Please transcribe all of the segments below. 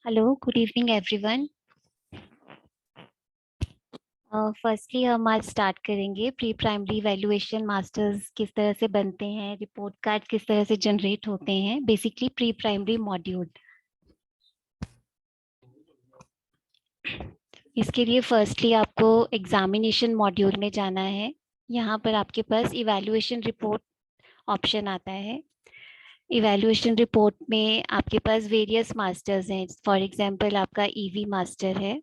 Hello, good evening everyone. Firstly हम आज start करेंगे प्री प्राइमरी वैल्यूएशन मास्टर्स किस तरह से बनते हैं, रिपोर्ट कार्ड किस तरह से जनरेट होते हैं, बेसिकली प्री प्राइमरी मॉड्यूल। इसके लिए फर्स्टली आपको एग्जामिनेशन मॉड्यूल में जाना है। यहाँ पर आपके पास इवैल्यूएशन रिपोर्ट ऑप्शन आता है। इवैल्यूएशन रिपोर्ट में आपके पास वेरियस मास्टर्स हैं। फॉर एग्जांपल आपका ईवी मास्टर है,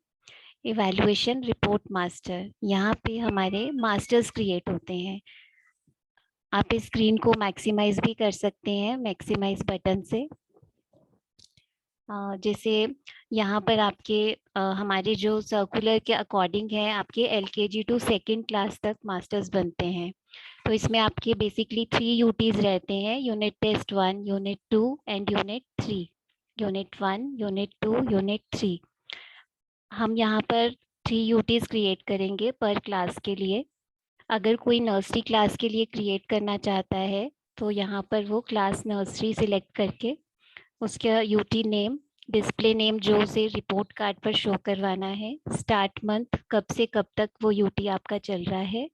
इवैल्यूएशन रिपोर्ट मास्टर। यहाँ पे हमारे मास्टर्स क्रिएट होते हैं। आप इस स्क्रीन को मैक्सिमाइज भी कर सकते हैं मैक्सिमाइज बटन से। जैसे यहाँ पर आपके हमारे जो सर्कुलर के अकॉर्डिंग है, आपके एलकेजी टू सेकंड क्लास तक मास्टर्स बनते हैं। तो इसमें आपके बेसिकली 3 यूटीज रहते हैं, unit test 1, unit 2 and unit 3। Unit 1, unit 2, unit 3। हम यहाँ पर 3 यूटीज क्रिएट करेंगे पर क्लास के लिए। अगर कोई नर्सरी क्लास के लिए क्रिएट करना चाहता है तो यहाँ पर वो क्लास नर्सरी सिलेक्ट करके उसका यूटी नेम, डिस्प्ले नेम जो उसे रिपोर्ट कार्ड पर शो करवाना है, स्टार्ट मंथ कब से कब तक वो यूटी आपका चल रहा है,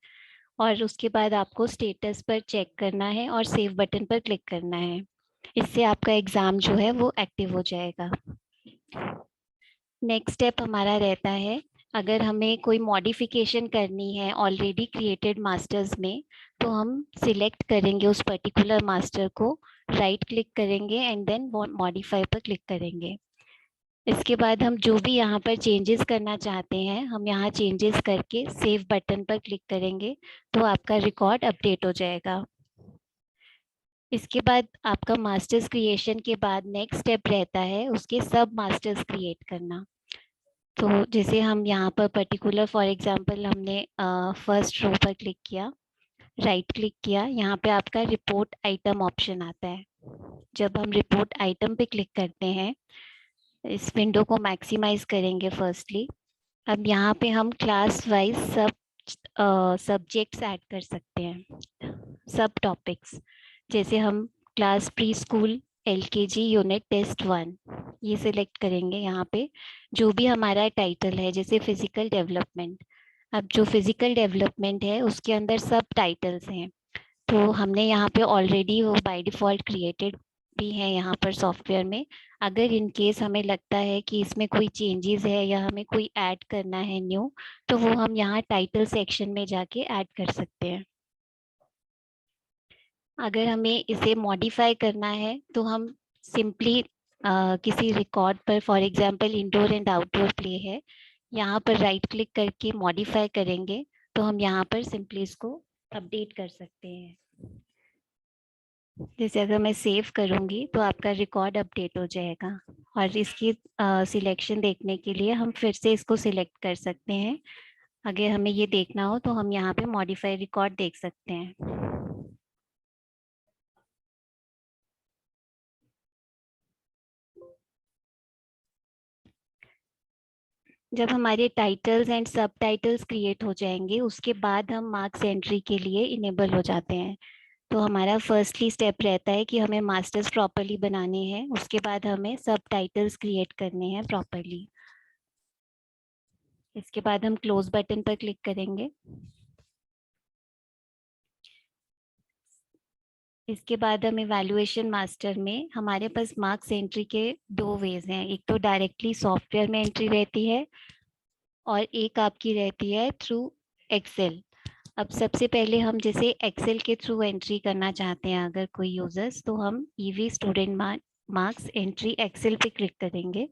और उसके बाद आपको स्टेटस पर चेक करना है और सेव बटन पर क्लिक करना है। इससे आपका एग्ज़ाम जो है वो एक्टिव हो जाएगा। नेक्स्ट स्टेप हमारा रहता है, अगर हमें कोई मॉडिफिकेशन करनी है ऑलरेडी क्रिएटेड मास्टर्स में, तो हम सिलेक्ट करेंगे उस पर्टिकुलर मास्टर को, राइट क्लिक करेंगे एंड देन मॉडिफाई पर क्लिक करेंगे। इसके बाद हम जो भी यहाँ पर चेंजेस करना चाहते हैं, हम यहाँ चेंजेस करके सेव बटन पर क्लिक करेंगे तो आपका रिकॉर्ड अपडेट हो जाएगा। इसके बाद आपका मास्टर्स क्रिएशन के बाद नेक्स्ट स्टेप रहता है उसके सब मास्टर्स क्रिएट करना। तो जैसे हम यहाँ पर पर्टिकुलर फॉर एग्जांपल हमने फर्स्ट रो पर क्लिक किया, राइट क्लिक किया, यहाँ पे आपका रिपोर्ट आइटम ऑप्शन आता है। जब हम रिपोर्ट आइटम पे क्लिक करते हैं, इस विंडो को मैक्सिमाइज करेंगे फर्स्टली। अब यहाँ पे हम क्लास वाइज सब सब्जेक्ट्स ऐड कर सकते हैं, सब टॉपिक्स। जैसे हम class pre school LKG unit test 1 ये सिलेक्ट करेंगे। यहाँ पे जो भी हमारा टाइटल है, जैसे फिजिकल डेवलपमेंट, अब जो फिजिकल डेवलपमेंट है उसके अंदर सब टाइटल्स हैं। तो हमने यहाँ पे ऑलरेडी वो बाय डिफ़ॉल्ट क्रिएटेड भी है यहाँ पर सॉफ्टवेयर में। अगर इन केस हमें लगता है कि इसमें कोई चेंजेस है या हमें कोई ऐड करना है न्यू, तो वो हम यहाँ टाइटल सेक्शन में जाके ऐड कर सकते हैं। अगर हमें इसे मॉडिफाई करना है तो हम सिंपली किसी रिकॉर्ड पर, for example indoor and outdoor play है, यहाँ पर राइट क्लिक करके मॉडिफाई करेंगे तो हम यहाँ पर सिंपली इसको अपडेट कर सकते हैं। जैसे अगर मैं सेव करूँगी तो आपका रिकॉर्ड अपडेट हो जाएगा। और इसकी सिलेक्शन देखने के लिए हम फिर से इसको सिलेक्ट कर सकते हैं। अगर हमें ये देखना हो तो हम यहाँ पे मॉडिफाई रिकॉर्ड देख सकते हैं। जब हमारे टाइटल्स एंड सब टाइटल्स क्रिएट हो जाएंगे उसके बाद हम मार्क्स एंट्री के लिए इनेबल हो जाते हैं। तो हमारा फर्स्टली स्टेप रहता है कि हमें मास्टर्स प्रॉपरली बनाने हैं, उसके बाद हमें सब टाइटल्स क्रिएट करने हैं प्रॉपरली। इसके बाद हम क्लोज बटन पर क्लिक करेंगे। इसके बाद हम इवैल्यूएशन मास्टर में हमारे पास मार्क्स एंट्री के 2 वेज हैं। एक तो डायरेक्टली सॉफ्टवेयर में एंट्री रहती है और एक आपकी रहती है थ्रू एक्सेल। अब सबसे पहले हम जैसे एक्सेल के थ्रू एंट्री करना चाहते हैं अगर कोई यूजर्स, तो हम EV student marks entry excel पे क्लिक करेंगे।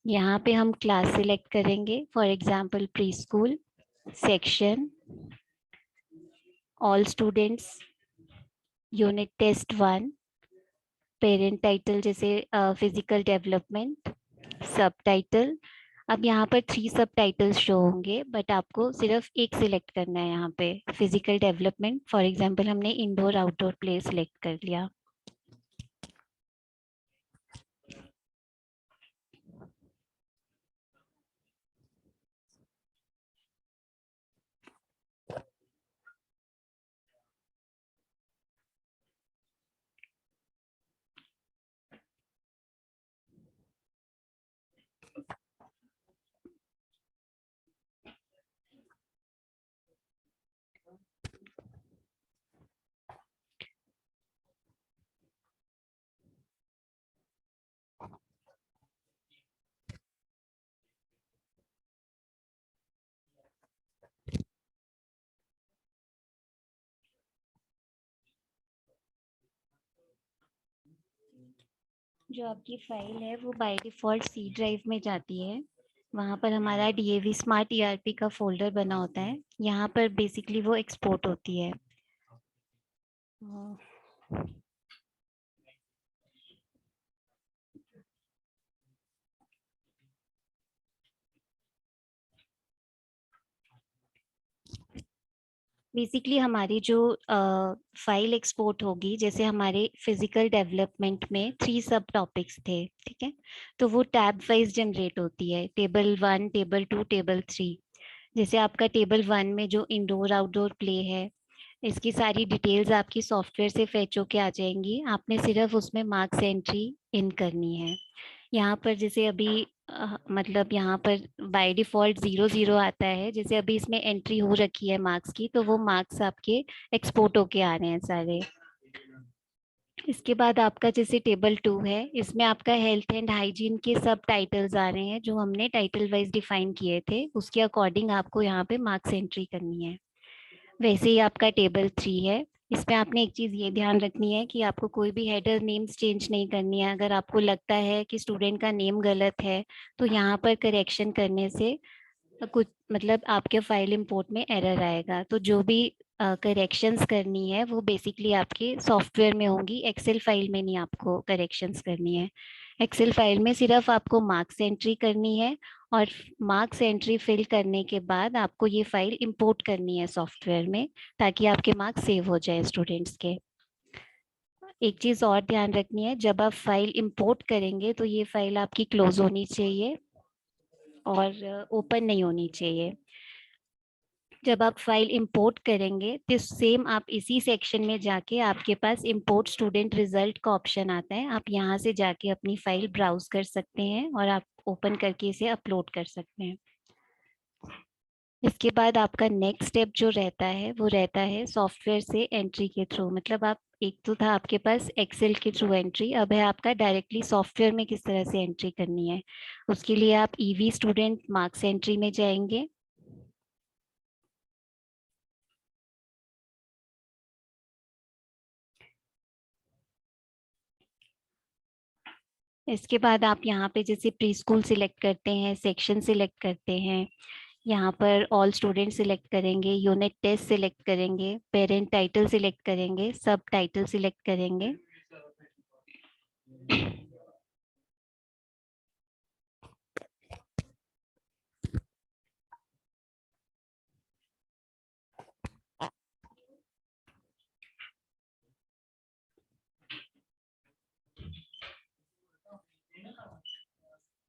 यहाँ पे हम क्लास सिलेक्ट करेंगे, for example pre school section, all students, unit test 1, parent title जैसे फिजिकल डेवलपमेंट, सब टाइटल। अब यहाँ पर 3 सब टाइटल्स शो होंगे बट आपको सिर्फ एक सिलेक्ट करना है। यहाँ पे फिजिकल डेवलपमेंट, फॉर एग्जांपल हमने इंडोर आउटडोर प्ले सिलेक्ट कर लिया। जो आपकी फाइल है वो बाय डिफॉल्ट सी ड्राइव में जाती है। वहाँ पर हमारा डीएवी स्मार्ट ईआरपी का फोल्डर बना होता है, यहाँ पर बेसिकली वो एक्सपोर्ट होती है। बेसिकली हमारी जो फाइल एक्सपोर्ट होगी, जैसे हमारे फिजिकल डेवलपमेंट में 3 सब टॉपिक्स थे, ठीक है, तो वो टैब वाइज जनरेट होती है, टेबल 1, टेबल 2, टेबल 3। जैसे आपका टेबल 1 में जो इंडोर आउटडोर प्ले है, इसकी सारी डिटेल्स आपकी सॉफ्टवेयर से फैच होके आ जाएंगी, आपने सिर्फ उसमें मार्क्स एंट्री इन करनी है। यहाँ पर जैसे अभी मतलब यहाँ पर बाय डिफॉल्ट 0 0 आता है, जैसे अभी इसमें एंट्री हो रखी है मार्क्स की, तो वो मार्क्स आपके एक्सपोर्ट होके आ रहे हैं सारे। इसके बाद आपका जैसे टेबल 2 है, इसमें आपका हेल्थ एंड हाइजीन के सब टाइटल्स आ रहे हैं, जो हमने टाइटल वाइज डिफाइन किए थे, उसके अकॉर्डिंग आपको यहाँ पे मार्क्स एंट्री करनी है। वैसे ही आपका टेबल 3 है, इसमें आपने एक चीज़ ये ध्यान रखनी है कि आपको कोई भी हेडर नेम्स चेंज नहीं करनी है। अगर आपको लगता है कि स्टूडेंट का नेम गलत है, तो यहाँ पर करेक्शन करने से कुछ मतलब आपके फाइल इंपोर्ट में एरर आएगा। तो जो भी करेक्शंस करनी है वो बेसिकली आपके सॉफ्टवेयर में होंगी, एक्सेल फाइल में नहीं आपको करेक्शंस करनी है। एक्सेल फाइल में सिर्फ आपको मार्क्स एंट्री करनी है, और मार्क्स एंट्री फिल करने के बाद आपको ये फाइल इंपोर्ट करनी है सॉफ्टवेयर में, ताकि आपके मार्क्स सेव हो जाए स्टूडेंट्स के। एक चीज़ और ध्यान रखनी है, जब आप फाइल इंपोर्ट करेंगे तो ये फाइल आपकी क्लोज होनी चाहिए और ओपन नहीं होनी चाहिए। जब आप फाइल इंपोर्ट करेंगे तो सेम आप इसी सेक्शन में जाके, आपके पास इंपोर्ट स्टूडेंट रिजल्ट का ऑप्शन आता है, आप यहाँ से जाके अपनी फाइल ब्राउज कर सकते हैं और आप ओपन करके इसे अपलोड कर सकते हैं। इसके बाद आपका नेक्स्ट स्टेप जो रहता है वो रहता है सॉफ्टवेयर से एंट्री के थ्रू। मतलब आप, एक तो था आपके पास एक्सेल के थ्रू एंट्री, अब है आपका डायरेक्टली सॉफ्टवेयर में किस तरह से एंट्री करनी है। उसके लिए आप ईवी स्टूडेंट मार्क्स एंट्री में जाएंगे। इसके बाद आप यहाँ पे जैसे प्री स्कूल सिलेक्ट करते हैं, सेक्शन सिलेक्ट करते हैं, यहाँ पर ऑल स्टूडेंट सिलेक्ट करेंगे, यूनिट टेस्ट सिलेक्ट करेंगे, पेरेंट टाइटल सिलेक्ट करेंगे, सब टाइटल सिलेक्ट करेंगे।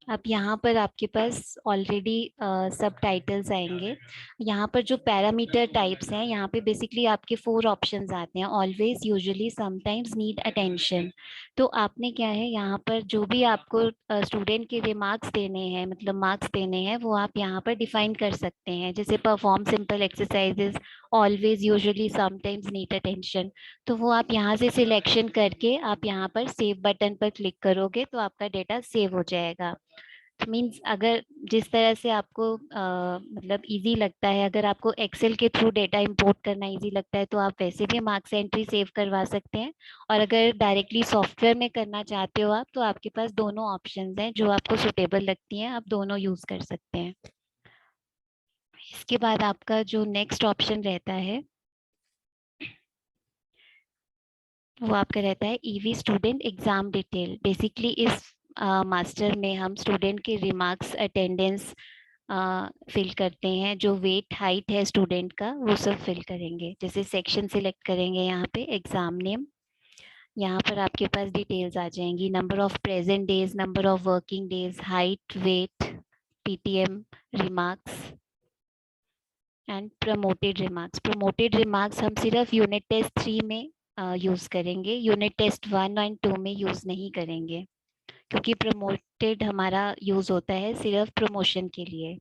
अब यहाँ पर आपके पास ऑलरेडी सब टाइटल्स आएंगे। यहाँ पर जो पैरामीटर टाइप्स हैं, यहाँ पे बेसिकली आपके 4 ऑप्शंस आते हैं: always, usually, sometimes, need attention. तो आपने क्या है, यहाँ पर जो भी आपको स्टूडेंट के रिमार्क्स देने हैं, मतलब मार्क्स देने हैं, वो आप यहाँ पर डिफाइन कर सकते हैं, जैसे perform simple exercises, always, usually, sometimes, need attention. तो वो आप यहाँ से सिलेक्शन करके आप यहाँ पर सेव बटन पर क्लिक करोगे तो आपका डेटा सेव हो जाएगा। मीन्स अगर जिस तरह से आपको मतलब इजी लगता है, अगर आपको एक्सेल के थ्रू डेटा इंपोर्ट करना इजी लगता है, तो आप वैसे भी मार्क्स एंट्री सेव करवा सकते हैं। और अगर डायरेक्टली सॉफ्टवेयर में करना चाहते हो आप, तो आपके पास दोनों ऑप्शंस हैं, जो आपको सुटेबल लगती हैं, आप दोनों यूज कर सकते हैं। इसके बाद आपका जो नेक्स्ट ऑप्शन रहता है वो आपका रहता है EV student exam detail. Basically इस मास्टर में हम स्टूडेंट के रिमार्क्स, अटेंडेंस फिल करते हैं, जो वेट हाइट है स्टूडेंट का वो सब फिल करेंगे। जैसे सेक्शन सिलेक्ट करेंगे, यहाँ पे एग्जाम नेम, यहाँ पर आपके पास डिटेल्स आ जाएंगी: number of present days, number of working days, height, weight, PTM, remarks and promoted remarks. Promoted remarks हम सिर्फ यूनिट टेस्ट 3 में यूज करेंगे, यूनिट टेस्ट 1 एंड 2 में यूज नहीं करेंगे, क्योंकि प्रमोटेड हमारा यूज होता है सिर्फ प्रमोशन के लिए।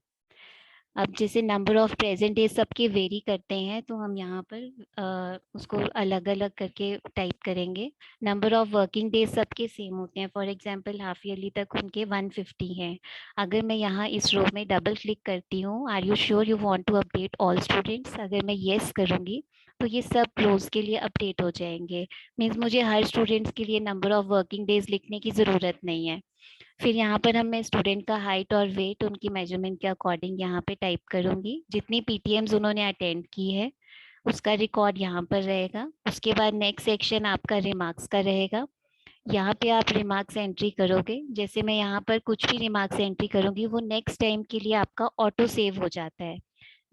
अब जैसे नंबर ऑफ प्रेजेंट डेज सबके वेरी करते हैं, तो हम यहाँ पर उसको अलग अलग करके टाइप करेंगे। नंबर ऑफ वर्किंग डेज सबके सेम होते हैं, फॉर एग्जांपल हाफ ईयरली तक उनके 150 हैं। अगर मैं यहाँ इस रो में डबल क्लिक करती हूँ, are you sure you want to update all students, अगर मैं येस करूँगी तो ये सब रोज के लिए अपडेट हो जाएंगे। मीन्स मुझे हर स्टूडेंट्स के लिए नंबर ऑफ वर्किंग डेज लिखने की ज़रूरत नहीं है। फिर यहाँ पर हम मैं स्टूडेंट का हाइट और वेट उनकी मेजरमेंट के अकॉर्डिंग यहाँ पे टाइप करूंगी। जितनी पीटीएम्स उन्होंने अटेंड की है उसका रिकॉर्ड यहाँ पर रहेगा। उसके बाद नेक्स्ट सेक्शन आपका रिमार्क्स का रहेगा। यहाँ पे आप रिमार्क्स एंट्री करोगे। जैसे मैं यहाँ पर कुछ भी रिमार्क्स एंट्री करूंगी वो नेक्स्ट टाइम के लिए आपका ऑटो सेव हो जाता है।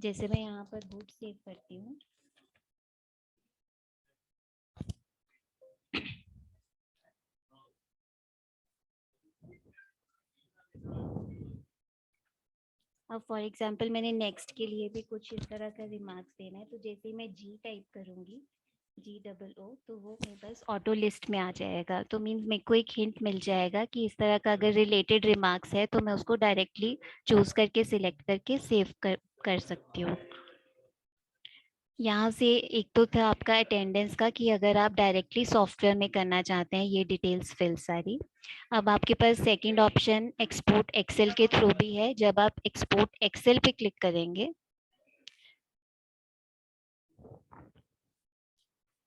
जैसे मैं यहाँ पर बुक सेव करती हूँ। अब फॉर एग्जांपल मैंने नेक्स्ट के लिए भी कुछ इस तरह का रिमार्क्स देना है, तो जैसे ही मैं जी टाइप करूंगी, GOO, तो वो मेरे पास ऑटो लिस्ट में आ जाएगा। तो मीन्स मेरे को एक हिंट मिल जाएगा कि इस तरह का अगर रिलेटेड रिमार्क्स है तो मैं उसको डायरेक्टली चूज करके सिलेक्ट करके सेव कर सकती हूँ। यहाँ से एक तो था आपका अटेंडेंस का, कि अगर आप डायरेक्टली सॉफ्टवेयर में करना चाहते हैं ये डिटेल्स फिल सारी। अब आपके पास सेकंड ऑप्शन एक्सपोर्ट एक्सेल के थ्रू भी है। जब आप एक्सपोर्ट एक्सेल पे क्लिक करेंगे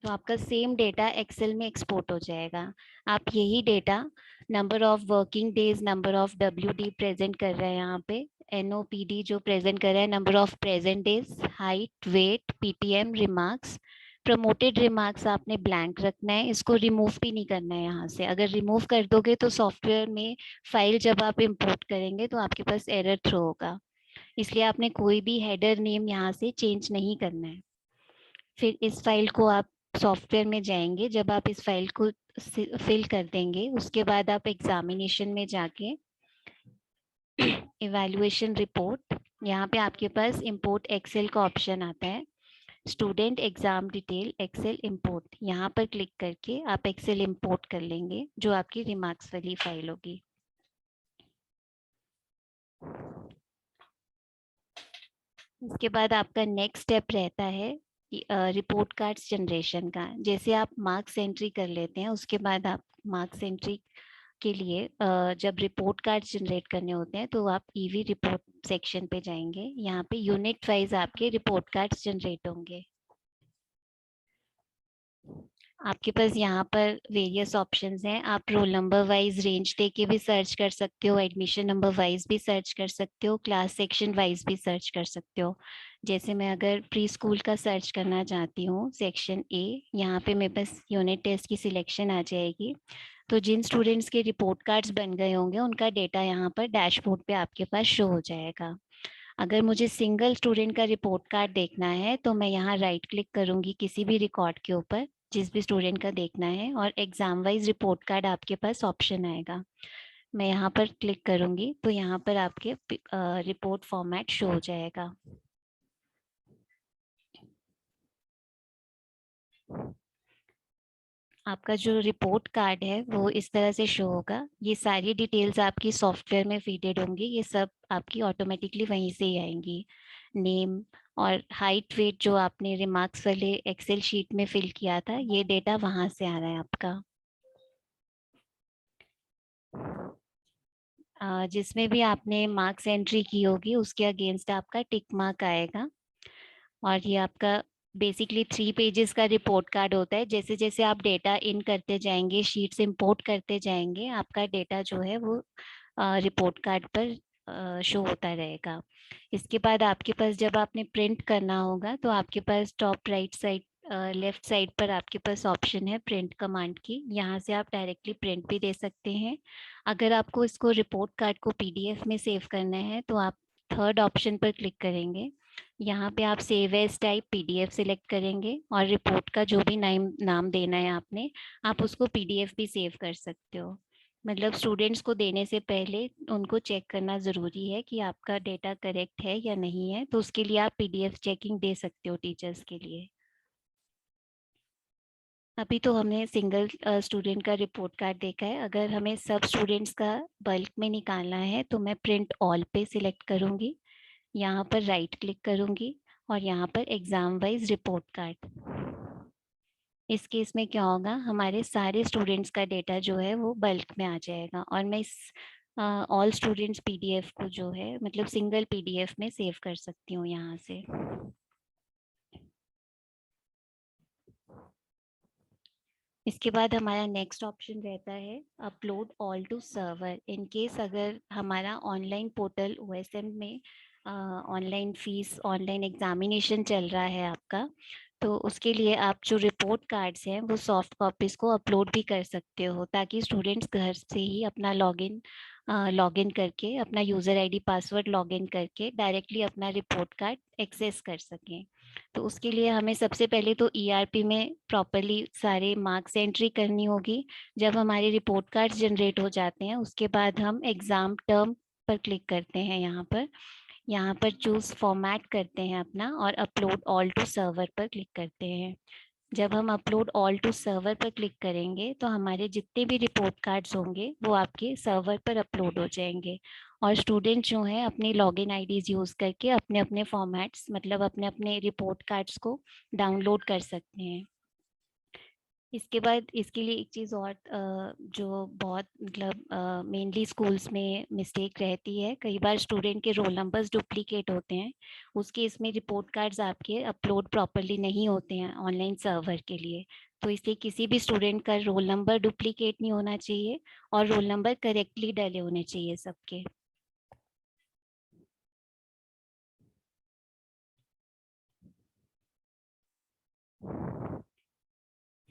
तो आपका सेम डेटा एक्सेल में एक्सपोर्ट हो जाएगा। आप यही data number of working days, number of WD present कर रहे हैं यहाँ पे, NOPD जो प्रेजेंट कर रहा है, number of present days, height, weight, PTM, remarks. Promoted remarks आपने ब्लैंक रखना है, इसको रिमूव भी नहीं करना है यहाँ से। अगर रिमूव कर दोगे तो सॉफ्टवेयर में फाइल जब आप इंपोर्ट करेंगे तो आपके पास एरर थ्रो होगा। इसलिए आपने कोई भी हेडर नेम यहाँ से चेंज नहीं करना है। फिर इस फाइल को आप सॉफ्टवेयर में जाएंगे, जब आप इस फाइल को फिल कर देंगे उसके बाद आप एग्जामिनेशन में जाके इवैल्यूएशन रिपोर्ट, यहाँ पे आपके पास इंपोर्ट एक्सेल का ऑप्शन आता है। Student exam detail excel import, यहाँ पर क्लिक करके आप एक्सेल इंपोर्ट कर लेंगे जो आपकी रिमार्क्स वाली फाइल होगी। इसके बाद आपका नेक्स्ट स्टेप रहता है रिपोर्ट कार्ड्स जनरेशन का। जैसे आप मार्क्स एंट्री कर लेते हैं उसके बाद आप मार्क्स एंट्री के लिए जब रिपोर्ट कार्ड्स जनरेट करने होते हैं तो आप ईवी रिपोर्ट सेक्शन पे जाएंगे। यहाँ पे यूनिट वाइज आपके रिपोर्ट कार्ड्स जनरेट होंगे। आपके पास यहाँ पर वेरियस ऑप्शंस हैं। आप रोल नंबर वाइज रेंज दे के भी सर्च कर सकते हो, एडमिशन नंबर वाइज भी सर्च कर सकते हो, क्लास सेक्शन वाइज भी सर्च कर सकते हो। जैसे मैं अगर प्री स्कूल का सर्च करना चाहती हूँ, सेक्शन ए, यहाँ पे मेरे पास यूनिट टेस्ट की सिलेक्शन आ जाएगी। तो जिन स्टूडेंट्स के रिपोर्ट कार्ड्स बन गए होंगे उनका डेटा यहाँ पर डैशबोर्ड पे आपके पास शो हो जाएगा। अगर मुझे सिंगल स्टूडेंट का रिपोर्ट कार्ड देखना है तो मैं यहाँ राइट क्लिक करूंगी किसी भी रिकॉर्ड के ऊपर जिस भी स्टूडेंट का देखना है, और एग्जाम वाइज रिपोर्ट कार्ड आपके पास ऑप्शन आएगा। मैं यहाँ पर क्लिक करूंगी तो यहाँ पर आपके रिपोर्ट फॉर्मेट शो हो जाएगा। आपका जो रिपोर्ट कार्ड है वो इस तरह से शो होगा। ये सारी डिटेल्स आपकी सॉफ्टवेयर में फीडेड होंगी, ये सब आपकी ऑटोमेटिकली वहीं से ही आएंगी। नेम और हाइट वेट जो आपने रिमार्क्स वाले एक्सेल शीट में फिल किया था, ये डेटा वहां से आ रहा है आपका। जिसमें भी आपने मार्क्स एंट्री की होगी उसके अगेंस्ट आपका टिक मार्क आएगा। और ये आपका बेसिकली 3 पेजेस का रिपोर्ट कार्ड होता है। जैसे जैसे आप डेटा इन करते जाएंगे, शीट्स इंपोर्ट करते जाएंगे, आपका डेटा जो है वो रिपोर्ट कार्ड पर शो होता रहेगा। इसके बाद आपके पास जब आपने प्रिंट करना होगा तो आपके पास top right side left side पर आपके पास ऑप्शन है प्रिंट कमांड की। यहाँ से आप डायरेक्टली प्रिंट भी दे सकते हैं। अगर आपको इसको रिपोर्ट कार्ड को PDF में सेव करना है तो आप थर्ड ऑप्शन पर क्लिक करेंगे। यहाँ पे आप save as type PDF select करेंगे और रिपोर्ट का जो भी नाम देना है आपने, आप उसको PDF भी सेव कर सकते हो। मतलब स्टूडेंट्स को देने से पहले उनको चेक करना ज़रूरी है कि आपका डेटा करेक्ट है या नहीं है, तो उसके लिए आप PDF चेकिंग दे सकते हो टीचर्स के लिए। अभी तो हमने सिंगल स्टूडेंट का रिपोर्ट कार्ड देखा है। अगर हमें सब स्टूडेंट्स का बल्क में निकालना है तो मैं प्रिंट ऑल पे सिलेक्ट करूँगी। यहाँ पर राइट क्लिक करूंगी और यहाँ पर एग्जाम वाइज रिपोर्ट कार्ड। इस केस में क्या होगा, हमारे सारे स्टूडेंट्स का डेटा जो है वो बल्क में आ जाएगा और मैं इस ऑल स्टूडेंट्स पीडीएफ को जो है मतलब सिंगल पीडीएफ में सेव कर सकती हूँ यहाँ से। इसके बाद हमारा नेक्स्ट ऑप्शन रहता है upload all to server. In case अगर हमारा ऑनलाइन पोर्टल ओएसएम में ऑनलाइन फीस ऑनलाइन एग्जामिनेशन चल रहा है आपका, तो उसके लिए आप जो रिपोर्ट कार्ड्स हैं वो सॉफ्ट कॉपीज को अपलोड भी कर सकते हो, ताकि स्टूडेंट्स घर से ही अपना लॉगिन करके अपना यूज़र आईडी पासवर्ड लॉगिन करके डायरेक्टली अपना रिपोर्ट कार्ड एक्सेस कर सकें। तो उसके लिए हमें सबसे पहले तो ईआरपी में प्रॉपरली सारे मार्क्स एंट्री करनी होगी। जब हमारे रिपोर्ट कार्ड्स जनरेट हो जाते हैं उसके बाद हम एग्ज़ाम टर्म पर क्लिक करते हैं। यहाँ पर चूज फॉर्मेट करते हैं अपना और अपलोड ऑल टू सर्वर पर क्लिक करते हैं। जब हम अपलोड ऑल टू सर्वर पर क्लिक करेंगे तो हमारे जितने भी रिपोर्ट कार्ड्स होंगे वो आपके सर्वर पर अपलोड हो जाएंगे और स्टूडेंट जो हैं अपनी लॉगिन आईडीज यूज़ करके अपने अपने फॉर्मेट्स मतलब अपने अपने रिपोर्ट कार्ड्स को डाउनलोड कर सकते हैं। इसके बाद इसके लिए एक चीज़ और जो बहुत मतलब मेनली स्कूल्स में मिस्टेक रहती है, कई बार स्टूडेंट के रोल नंबर्स डुप्लीकेट होते हैं। उस केस में रिपोर्ट कार्ड्स आपके अपलोड प्रॉपरली नहीं होते हैं ऑनलाइन सर्वर के लिए। तो इसलिए किसी भी स्टूडेंट का रोल नंबर डुप्लीकेट नहीं होना चाहिए और रोल नंबर करेक्टली डले होने चाहिए सबके।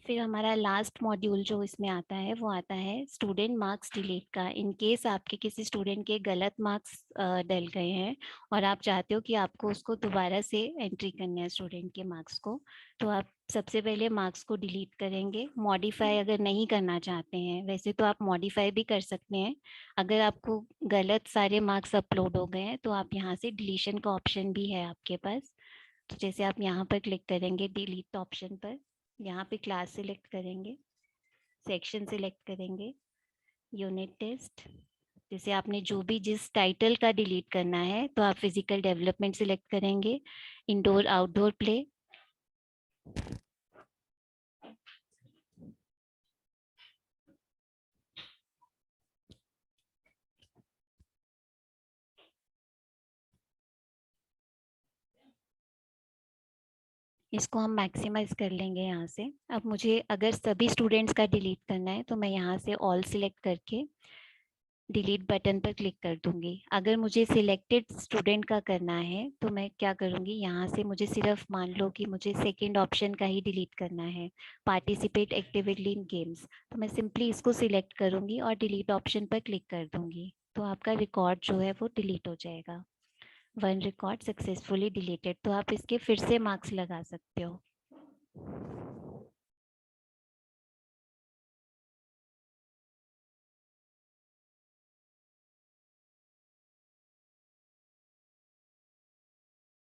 फिर हमारा लास्ट मॉड्यूल जो इसमें आता है वो आता है स्टूडेंट मार्क्स डिलीट का। इन केस आपके किसी स्टूडेंट के गलत मार्क्स डल गए हैं और आप चाहते हो कि आपको उसको दोबारा से एंट्री करना है स्टूडेंट के मार्क्स को, तो आप सबसे पहले मार्क्स को डिलीट करेंगे। मॉडिफाई अगर नहीं करना चाहते हैं, वैसे तो आप मॉडिफाई भी कर सकते हैं। अगर आपको गलत सारे मार्क्स अपलोड हो गए हैं तो आप यहाँ से डिलीशन का ऑप्शन भी है आपके पास। तो जैसे आप यहाँ पर क्लिक करेंगे डिलीट ऑप्शन पर, यहाँ पे क्लास सिलेक्ट करेंगे, सेक्शन सिलेक्ट करेंगे, यूनिट टेस्ट। जैसे आपने जो भी जिस टाइटल का डिलीट करना है तो आप फिजिकल डेवलपमेंट सिलेक्ट करेंगे, इंडोर आउटडोर प्ले। इसको हम मैक्सिमाइज कर लेंगे यहाँ से। अब मुझे अगर सभी स्टूडेंट्स का डिलीट करना है तो मैं यहाँ से ऑल सिलेक्ट करके डिलीट बटन पर क्लिक कर दूंगी। अगर मुझे सिलेक्टेड स्टूडेंट का करना है तो मैं क्या करूंगी, यहाँ से मुझे सिर्फ मान लो कि मुझे सेकंड ऑप्शन का ही डिलीट करना है, पार्टिसिपेट एक्टिवली इन गेम्स, तो मैं सिंपली इसको सिलेक्ट करूंगी और डिलीट ऑप्शन पर क्लिक कर दूंगी। तो आपका रिकॉर्ड जो है वो डिलीट हो जाएगा। One record successfully deleted. तो आप इसके फिर से मार्क्स लगा सकते हो।